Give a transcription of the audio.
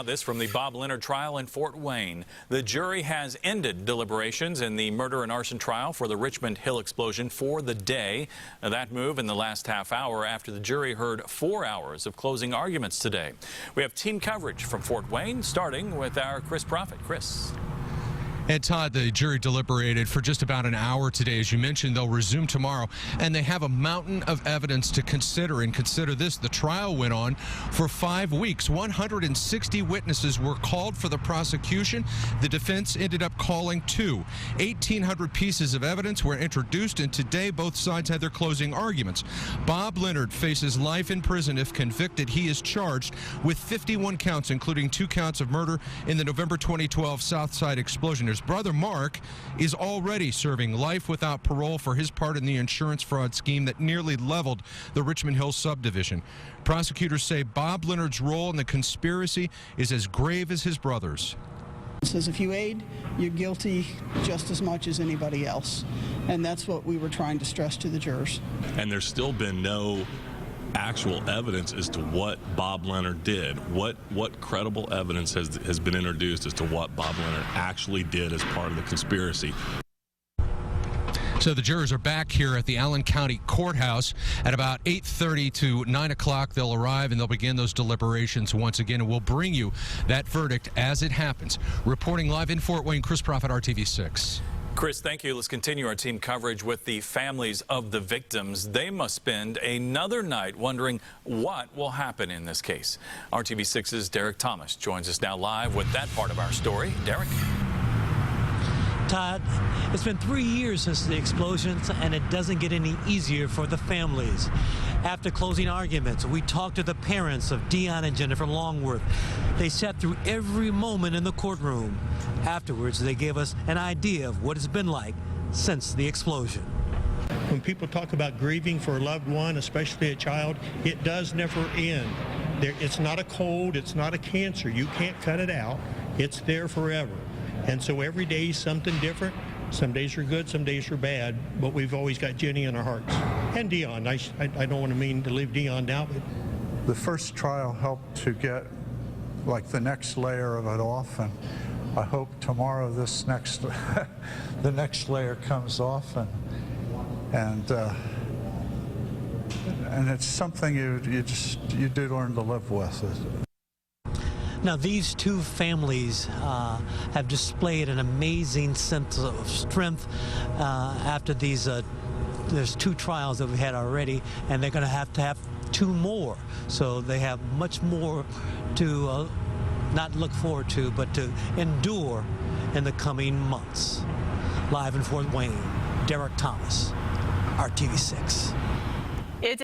This from the Bob Leonard trial in Fort Wayne. The jury has ended deliberations in the murder and arson trial for the Richmond Hill explosion for the day. That move in the last half hour after the jury heard 4 hours of closing arguments today. We have team coverage from Fort Wayne, starting with our Chris Prophet. Chris. And Todd, the jury deliberated for just about an hour today. As you mentioned, they'll resume tomorrow, and they have a mountain of evidence to consider. And consider this, the trial went on for 5 weeks. 160 witnesses were called for the prosecution. The defense ended up calling 2. 1,800 pieces of evidence were introduced, and today both sides had their closing arguments. Bob Leonard faces life in prison if convicted. He is charged with 51 counts, including 2 counts of murder in the November 2012 Southside explosion. His brother Mark is already serving life without parole for his part in the insurance fraud scheme that nearly leveled the Richmond Hill subdivision. Prosecutors say Bob Leonard's role in the conspiracy is as grave as his brother's. It says if you aid, you're guilty just as much as anybody else. And that's what we were trying to stress to the jurors. And there's still been no actual evidence as to what Bob Leonard did. What credible evidence has been introduced as to what Bob Leonard actually did as part of the conspiracy? So the jurors are back here at the Allen County Courthouse at about 8:30 to 9 o'clock. They'll arrive and they'll begin those deliberations once again, and we'll bring you that verdict as it happens. Reporting live in Fort Wayne, Chris Prophet, RTV6. Chris, thank you. Let's continue our team coverage with the families of the victims. They must spend another night wondering what will happen in this case. RTV6's Derek Thomas joins us now live with that part of our story. Derek? Todd, it's been 3 years since the explosions, and it doesn't get any easier for the families. After closing arguments, we talked to the parents of Dion and Jennifer Longworth. They sat through every moment in the courtroom. Afterwards, they gave us an idea of what it's been like since the explosion. When people talk about grieving for a loved one, especially a child, it does never end. It's not a cold, it's not a cancer. You can't cut it out. It's there forever. And so every day is something different. Some days are good, some days are bad, but we've always got Jenny in our hearts. And Dion. I don't want to mean to leave Dion out. But the first trial helped to get like the next layer of it off, and I hope tomorrow this next the next layer comes off, and it's something you do learn to live with. Now, these two families have displayed an amazing sense of strength after these. There's 2 trials that we had already, and they're going to have 2 more. So they have much more to not look forward to, but to endure in the coming months. Live in Fort Wayne, Derek Thomas, RTV6.